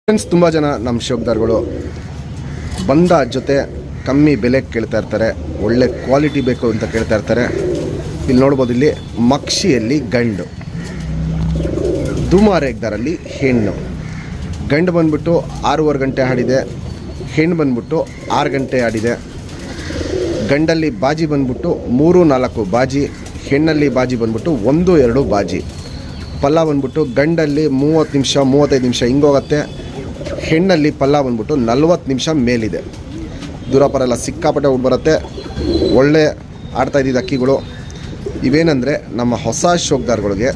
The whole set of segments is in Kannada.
ಫ್ರೆಂಡ್ಸ್, ತುಂಬ ಜನ ನಮ್ಮ ಶೋಕ್ದಾರ್ಗಳು ಬಂದ ಜೊತೆ ಕಮ್ಮಿ ಬೆಲೆ ಕೇಳ್ತಾ ಇರ್ತಾರೆ, ಒಳ್ಳೆ ಕ್ವಾಲಿಟಿ ಬೇಕು ಅಂತ ಕೇಳ್ತಾ ಇರ್ತಾರೆ. ಇಲ್ಲಿ ನೋಡ್ಬೋದು, ಇಲ್ಲಿ ಮಕ್ಷಿಯಲ್ಲಿ ಗಂಡು, ದುಮಾರೇಗ್ದಾರಲ್ಲಿ ಹೆಣ್ಣು. ಗಂಡು ಬಂದ್ಬಿಟ್ಟು 6:15 ಗಂಟೆ ಆಡಿದೆ, ಹೆಣ್ಣು ಬಂದ್ಬಿಟ್ಟು 6 ಗಂಟೆ ಆಡಿದೆ. ಗಂಡಲ್ಲಿ ಬಾಜಿ ಬಂದ್ಬಿಟ್ಟು 3-4 ಬಾಜಿ, ಹೆಣ್ಣಲ್ಲಿ ಬಾಜಿ ಬಂದ್ಬಿಟ್ಟು 1-2 ಬಾಜಿ. ಪಲ್ಲ ಬಂದ್ಬಿಟ್ಟು ಗಂಡಲ್ಲಿ 30 ನಿಮಿಷ 35 ನಿಮಿಷ ಹಿಂಗೋಗುತ್ತೆ, ಹೆಣ್ಣಲ್ಲಿ ಪಲ್ಲ ಬಂದ್ಬಿಟ್ಟು 40 ನಿಮಿಷ ಮೇಲಿದೆ. ದೂರಪರ ಎಲ್ಲ ಸಿಕ್ಕಾಪಟ್ಟೆ ಬರುತ್ತೆ. ಒಳ್ಳೆ ಆಡ್ತಾಯಿದ್ದಿದ್ದು ಅಕ್ಕಿಗಳು ಇವೇನೆಂದರೆ, ನಮ್ಮ ಹೊಸ ಶೋಕ್ದಾರ್ಗಳಿಗೆ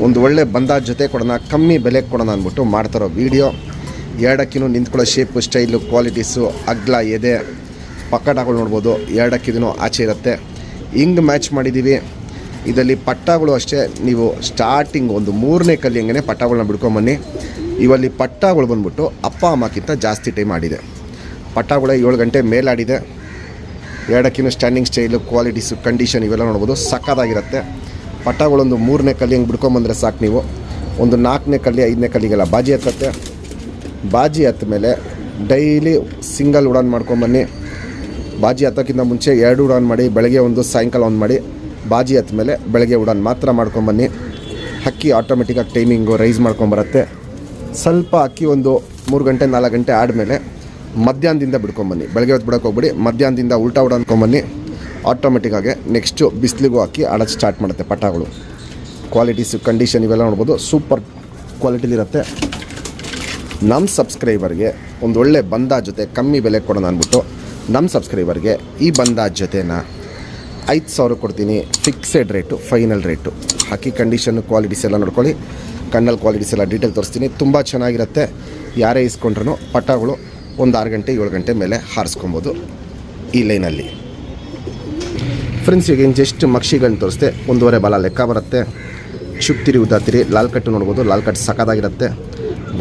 ಒಂದು ಒಳ್ಳೆ ಬಂದಾಜ್ ಜೊತೆ ಕೊಡೋಣ, ಕಮ್ಮಿ ಬೆಲೆಗೆ ಕೊಡೋಣ ಅಂದ್ಬಿಟ್ಟು ಮಾಡ್ತಾರೋ ವೀಡಿಯೋ. 2 ಅಕ್ಕಿನೂ ನಿಂತ್ಕೊಳ್ಳೋ ಶೇಪು, ಸ್ಟೈಲು, ಕ್ವಾಲಿಟೀಸು, ಅಗ್ಲ, ಎದೆ, ಪಕ್ಕಟಗಳು ನೋಡ್ಬೋದು. 2 ಅಕ್ಕಿದೂ ಆಚೆ ಇರುತ್ತೆ. ಹಿಂಗೆ ಮ್ಯಾಚ್ ಮಾಡಿದ್ದೀವಿ. ಇದರಲ್ಲಿ ಪಟ್ಟಗಳು ಅಷ್ಟೇ, ನೀವು ಸ್ಟಾರ್ಟಿಂಗ್ ಒಂದು 3ನೇ ಕಲ್ಲಿ ಹಂಗೆ ಪಟ್ಟಗಳನ್ನ ಬಿಡ್ಕೊಂಬನ್ನಿ. ಇವಲ್ಲಿ ಪಟ್ಟಗಳು ಬಂದ್ಬಿಟ್ಟು ಅಪ್ಪ ಅಮ್ಮಕ್ಕಿಂತ ಜಾಸ್ತಿ ಟೈಮ್ ಆಡಿದೆ. ಪಟ್ಟಗಳೇ 7 ಗಂಟೆ ಮೇಲಾಡಿದೆ. 2 ಅಕ್ಕಿನೂ ಸ್ಟ್ಯಾಂಡಿಂಗ್ ಸ್ಟೈಲು, ಕ್ವಾಲಿಟೀಸು, ಕಂಡೀಷನ್ ಇವೆಲ್ಲ ನೋಡ್ಬೋದು, ಸಕ್ಕತ್ತಾಗಿರುತ್ತೆ. ಪಟ್ಟಗಳೊಂದು 3ನೇ ಕಲ್ಲಿ ಹಂಗೆ ಬಿಡ್ಕೊಂಬಂದರೆ ಸಾಕು. ನೀವು ಒಂದು 4ನೇ ಕಲ್ಲಿ 5ನೇ ಕಲ್ಲಿಗೆಲ್ಲ ಬಾಜಿ ಹತ್ತತ್ತೆ. ಬಾಜಿ ಹತ್ತ ಮೇಲೆ ಡೈಲಿ ಸಿಂಗಲ್ ಉಡಾನ್ ಮಾಡ್ಕೊಂಬನ್ನಿ. ಬಾಜಿ ಹತ್ತೋಕ್ಕಿಂತ ಮುಂಚೆ 2 ಉಡಾನ್ ಮಾಡಿ, ಬೆಳಗ್ಗೆ ಒಂದು ಸಾಯಂಕಾಲ ಒಂದು ಮಾಡಿ. ಬಾಜಿ ಹತ್ತ ಮೇಲೆ ಬೆಳಗ್ಗೆ ಉಡಾನ್ ಮಾತ್ರ ಮಾಡ್ಕೊಂಬನ್ನಿ. ಅಕ್ಕಿ ಆಟೋಮೆಟಿಕ್ಕಾಗಿ ಟೈಮಿಂಗು ರೈಸ್ ಮಾಡ್ಕೊಂಬರುತ್ತೆ. ಸ್ವಲ್ಪ ಅಕ್ಕಿ ಒಂದು 3 ಗಂಟೆ 4 ಗಂಟೆ ಆದಮೇಲೆ ಮಧ್ಯಾಹ್ನದಿಂದ ಬಿಡ್ಕೊಂಬನ್ನಿ. ಬೆಳಗ್ಗೆ ಹೊತ್ತು ಬಿಡೋಕೆ ಹೋಗ್ಬಿಡಿ, ಮಧ್ಯಾಹ್ನದಿಂದ ಉಲ್ಟಾ ಉಡಾನ್ಕೊಂಬನ್ನಿ. ಆಟೋಮೆಟಿಕ್ಕಾಗಿ ನೆಕ್ಸ್ಟು ಬಿಸಿಲಿಗೂ ಹಾಕಿ ಆಡೋದು ಸ್ಟಾರ್ಟ್ ಮಾಡುತ್ತೆ ಪಟ್ಟಗಳು. ಕ್ವಾಲಿಟೀಸು, ಕಂಡೀಷನ್ ಇವೆಲ್ಲ ನೋಡ್ಬೋದು, ಸೂಪರ್ ಕ್ವಾಲಿಟಿಲಿರುತ್ತೆ. ನಮ್ಮ ಸಬ್ಸ್ಕ್ರೈಬರ್ಗೆ ಒಂದು ಒಳ್ಳೆ ಬಂದಾಜ್ ಜೊತೆ ಕಮ್ಮಿ ಬೆಲೆ ಕೊಡೋಣ ಅಂದ್ಬಿಟ್ಟು ನಮ್ಮ ಸಬ್ಸ್ಕ್ರೈಬರ್ಗೆ ಈ ಬಂದಾಜ್ ಜೊತೆನ 5,000 ಕೊಡ್ತೀನಿ. Fixed rate, final rate. ಅಕ್ಕಿ ಕಂಡೀಷನ್ನು, ಕ್ವಾಲಿಟೀಸ್ ಎಲ್ಲ ನೋಡ್ಕೊಳ್ಳಿ. ಕಣ್ಣಲ್ಲಿ ಕ್ವಾಲಿಟೀಸ್ ಎಲ್ಲ ಡೀಟೇಲ್ ತೋರಿಸ್ತೀನಿ. ತುಂಬ ಚೆನ್ನಾಗಿರುತ್ತೆ. ಯಾರೇ ಇಸ್ಕೊಂಡ್ರೂ ಪಟ್ಟಗಳು ಒಂದು 6 ಗಂಟೆ 7 ಗಂಟೆ ಮೇಲೆ ಹಾರಿಸ್ಕೊಬೋದು ಈ ಲೈನಲ್ಲಿ. ಫ್ರೆಂಡ್ಸ್, ಈಗ ಜಸ್ಟ್ ಮಕ್ಷಿಗಳನ್ನ ತೋರಿಸ್ದೆ. 1.5 ಬಾಲ ಲೆಕ್ಕ ಬರುತ್ತೆ. ಚುಕ್ತಿರಿ ಉದ್ದಾತಿರಿ, ಲಾಲ್ ಕಟ್ಟು ನೋಡ್ಬೋದು. ಲಾಲ್ ಕಟ್ಟು ಸಕ್ಕತ್ತಾಗಿರುತ್ತೆ.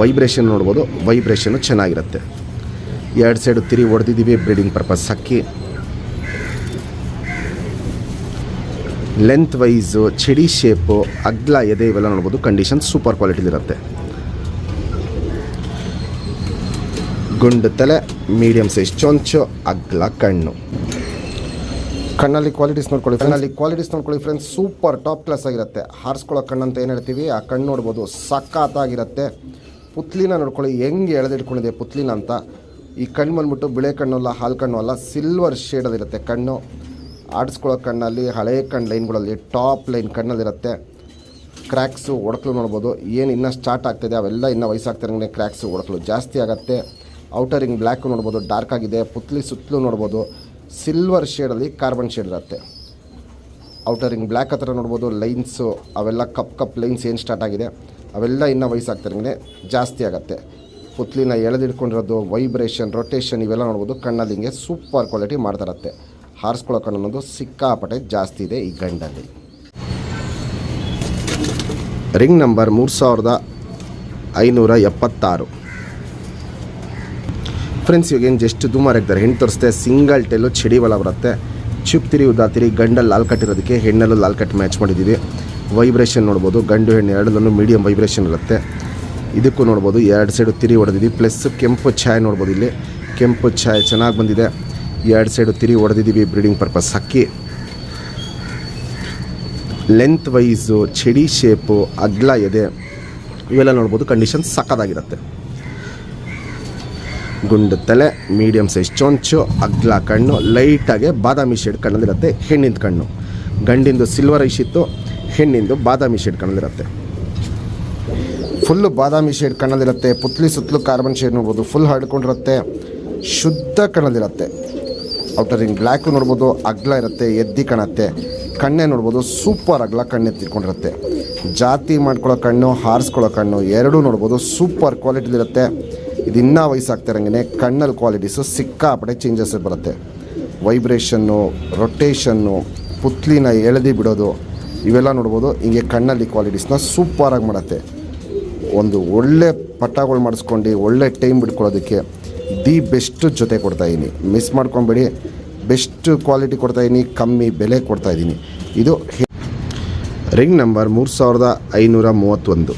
ವೈಬ್ರೇಷನ್ ನೋಡ್ಬೋದು, ವೈಬ್ರೇಷನ್ನು ಚೆನ್ನಾಗಿರುತ್ತೆ. 2 ಸೈಡು ತಿರಿ ಹೊಡೆದಿದ್ದೀವಿ, ಬ್ರೀಡಿಂಗ್ ಪರ್ಪಸ್ ಅಕ್ಕಿ. ಲೆಂತ್ ವೈಸು, ಚಡಿ ಶೇಪು, ಅಗ್ಲ, ಎದೆ ಇವೆಲ್ಲ ನೋಡ್ಬೋದು. ಕಂಡೀಷನ್ ಸೂಪರ್ ಕ್ವಾಲಿಟಿಲಿರುತ್ತೆ. ಗುಂಡು ತಲೆ, ಮೀಡಿಯಮ್ ಸೈಜ್ ಚೊಂಚು, ಅಗ್ಲ ಕಣ್ಣು. ಕಣ್ಣಲ್ಲಿ ಕ್ವಾಲಿಟೀಸ್ ನೋಡ್ಕೊಳ್ಳಿ ಫ್ರೆಂಡ್ಸ್, ಸೂಪರ್ ಟಾಪ್ ಕ್ಲಾಸ್ ಆಗಿರುತ್ತೆ. ಹಾರಿಸ್ಕೊಳ್ಳೋ ಕಣ್ಣು ಅಂತ ಏನು ಹೇಳ್ತೀವಿ, ಆ ಕಣ್ಣು ನೋಡ್ಬೋದು, ಸಕ್ಕತ್ತಾಗಿರುತ್ತೆ. ಪುತ್ಲಿನ ನೋಡ್ಕೊಳ್ಳಿ, ಹೆಂಗೆ ಎಳೆದಿಟ್ಕೊಂಡಿದೆ ಪುತ್ಲಿನ ಅಂತ. ಈ ಕಣ್ಣು ಬಂದ್ಬಿಟ್ಟು ಬಿಳೆ ಕಣ್ಣು ಅಲ್ಲ, ಹಾಲು ಕಣ್ಣು ಅಲ್ಲ, ಸಿಲ್ವರ್ ಶೇಡಲ್ಲಿರುತ್ತೆ ಕಣ್ಣು. ಆಡಿಸ್ಕೊಳ್ಳೋ ಕಣ್ಣಲ್ಲಿ ಹಳೆ ಕಣ್ಣು ಲೈನ್ಗಳಲ್ಲಿ ಟಾಪ್ ಲೈನ್ ಕಣ್ಣಲ್ಲಿರುತ್ತೆ. ಕ್ರ್ಯಾಕ್ಸು, ಒಡಕಲು ನೋಡ್ಬೋದು. ಏನು ಇನ್ನೂ ಸ್ಟಾರ್ಟ್ ಆಗ್ತಿದೆ ಅವೆಲ್ಲ ಇನ್ನೂ ವಯಸ್ಸಾಗ್ತಿರಂಗೆ ಕ್ರ್ಯಾಕ್ಸು, ಒಡಕಲು ಜಾಸ್ತಿ ಆಗುತ್ತೆ. ಔಟರಿಂಗ್ ಬ್ಲ್ಯಾಕು ನೋಡ್ಬೋದು, ಡಾರ್ಕ್ ಆಗಿದೆ. ಪುತ್ಲಿ ಸುತ್ತಲೂ ನೋಡ್ಬೋದು, ಸಿಲ್ವರ್ ಶೇಡಲ್ಲಿ ಕಾರ್ಬನ್ ಶೇಡ್ ಇರುತ್ತೆ. ಔಟರಿಂಗ್ ಬ್ಲ್ಯಾಕ್ ಹತ್ರ ನೋಡ್ಬೋದು. ಲೈನ್ಸು ಅವೆಲ್ಲ ಕಪ್ ಲೈನ್ಸ್ ಏನು ಸ್ಟಾರ್ಟ್ ಆಗಿದೆ ಅವೆಲ್ಲ ಇನ್ನೂ ವಯಸ್ಸಾಗ್ತಿರಂಗೆ ಜಾಸ್ತಿ ಆಗುತ್ತೆ. ಪುತ್ಲಿನ ಎಳೆದಿಟ್ಕೊಂಡಿರೋದು, ವೈಬ್ರೇಷನ್, ರೊಟೇಷನ್ ಇವೆಲ್ಲ ನೋಡ್ಬೋದು. ಕಣ್ಣಲ್ಲಿ ಹಿಂಗೆ ಸೂಪರ್ ಕ್ವಾಲಿಟಿ ಮಾಡ್ತಾರತ್ತೆ. ಹಾರಿಸ್ಕೊಳ್ಳೋ ಕಣ್ಣು ಅನ್ನೋದು ಸಿಕ್ಕಾಪಟ್ಟೆ ಜಾಸ್ತಿ ಇದೆ ಈ ಗಂಡಲ್ಲಿ. Ring number 3576. ಫ್ರೆಂಡ್ಸ್, ಇವಾಗೇನು ಜಸ್ಟ್ ದುಮಾರಾಗ್ತಾರೆ. ಹೆಣ್ಣು ತೋರಿಸ್ತೆ. ಸಿಂಗಲ್ ಟೇಲು ಚಡಿ ಬಲ ಬರುತ್ತೆ. ಚುಕ್ತಿರಿ ಉದ್ದಾತಿರಿ, ಗಂಡಲ್ಲಿ ಲಾಲ್ ಕಟ್ಟಿರೋದಕ್ಕೆ ಹೆಣ್ಣಲ್ಲೂ ಲಾಲ್ ಕಟ್ ಮ್ಯಾಚ್ ಮಾಡಿದ್ದೀವಿ. ವೈಬ್ರೇಷನ್ ನೋಡ್ಬೋದು, ಗಂಡು ಹೆಣ್ಣು ಎರಡಲ್ಲೂ ಮೀಡಿಯಮ್ ವೈಬ್ರೇಷನ್ ಇರುತ್ತೆ. ಇದಕ್ಕೂ ನೋಡ್ಬೋದು 2 ಸೈಡು ತಿರಿ ಹೊಡೆದಿದ್ದೀವಿ. ಪ್ಲಸ್ ಕೆಂಪು ಛಾಯೆ ನೋಡ್ಬೋದು. ಇಲ್ಲಿ ಕೆಂಪು ಛಾಯೆ ಚೆನ್ನಾಗಿ ಬಂದಿದೆ. 2 ಸೈಡು ತಿರಿ ಹೊಡೆದಿದ್ದೀವಿ, ಬ್ರೀಡಿಂಗ್ ಪರ್ಪಸ್ ಅಕ್ಕಿ. ಲೆಂತ್ ವೈಸು, ಚಡಿ ಶೇಪು, ಅಗ್ಲ, ಎದೆ ಇವೆಲ್ಲ ನೋಡ್ಬೋದು. ಕಂಡೀಷನ್ ಸಕ್ಕತ್ತಾಗಿರುತ್ತೆ. ಗುಂಡು ತಲೆ, ಮೀಡಿಯಮ್ ಸೈಜ್ ಚೊಂಚು, ಅಗ್ಲ ಕಣ್ಣು, ಲೈಟಾಗೆ ಬಾದಾಮಿ ಶೇಡ್ ಕಣ್ಣಲ್ಲಿರುತ್ತೆ. ಹೆಣ್ಣಿಂದ ಕಣ್ಣು, ಗಂಡಿಂದು ಸಿಲ್ವರ್ ಐಶ್ ಇತ್ತು, ಹೆಣ್ಣಿಂದು ಬಾದಾಮಿ ಶೇಡ್ ಕಣ್ಣಲ್ಲಿರುತ್ತೆ. ಫುಲ್ಲು ಬಾದಾಮಿ ಶೇಡ್ ಕಣ್ಣಲ್ಲಿರುತ್ತೆ. ಪುತ್ಲಿ ಸುತ್ತಲೂ ಕಾರ್ಬನ್ ಶೇಡ್ ನೋಡ್ಬೋದು, ಫುಲ್ ಹರಡ್ಕೊಂಡಿರುತ್ತೆ. ಶುದ್ಧ ಕಣ್ಣಲ್ಲಿರುತ್ತೆ. ಔಟರಿಂಗ್ ಬ್ಲ್ಯಾಕು ನೋಡ್ಬೋದು, ಅಗ್ಲ ಇರುತ್ತೆ, ಎದ್ದಿ ಕಾಣುತ್ತೆ. ಕಣ್ಣೆ ನೋಡ್ಬೋದು, ಸೂಪರ್ ಅಗ್ಲ ಕಣ್ಣೆ ತಿಳ್ಕೊಂಡಿರುತ್ತೆ. ಜಾತಿ ಮಾಡ್ಕೊಳ್ಳೋ ಕಣ್ಣು, ಹಾರಿಸ್ಕೊಳ್ಳೋ ಕಣ್ಣು ಎರಡೂ ನೋಡ್ಬೋದು, ಸೂಪರ್ ಕ್ವಾಲಿಟಿಲಿರುತ್ತೆ. ಇದು ಇನ್ನೂ ವಯಸ್ಸಾಗ್ತಿರಂಗೆ ಕಣ್ಣಲ್ಲಿ ಕ್ವಾಲಿಟೀಸು ಸಿಕ್ಕಾಪಟ್ಟೆ ಚೇಂಜಸ್ ಬರುತ್ತೆ. ವೈಬ್ರೇಷನ್ನು, ರೊಟೇಷನ್ನು, ಪುತ್ಲಿನ ಎಳೆದಿ ಬಿಡೋದು ಇವೆಲ್ಲ ನೋಡ್ಬೋದು. ಹಿಂಗೆ ಕಣ್ಣಲ್ಲಿ ಕ್ವಾಲಿಟೀಸ್ನ ಸೂಪರಾಗಿ ಮಾಡುತ್ತೆ. ಒಂದು ಒಳ್ಳೆ ಪಟ್ಟಗಳು ಮಾಡಿಸ್ಕೊಂಡು ಒಳ್ಳೆ ಟೈಮ್ ಬಿಟ್ಕೊಳ್ಳೋದಕ್ಕೆ ದಿ ಬೆಸ್ಟ್ ಜೊತೆ ಕೊಡ್ತಾಯಿದ್ದೀನಿ. ಮಿಸ್ ಮಾಡ್ಕೊಬೇಡಿ. ಬೆಸ್ಟ್ ಕ್ವಾಲಿಟಿ ಕೊಡ್ತಾಯಿದ್ದೀನಿ, ಕಮ್ಮಿ ಬೆಲೆ ಕೊಡ್ತಾಯಿದ್ದೀನಿ. ಇದು ರಿಂಗ್ ನಂಬರ್ 3531.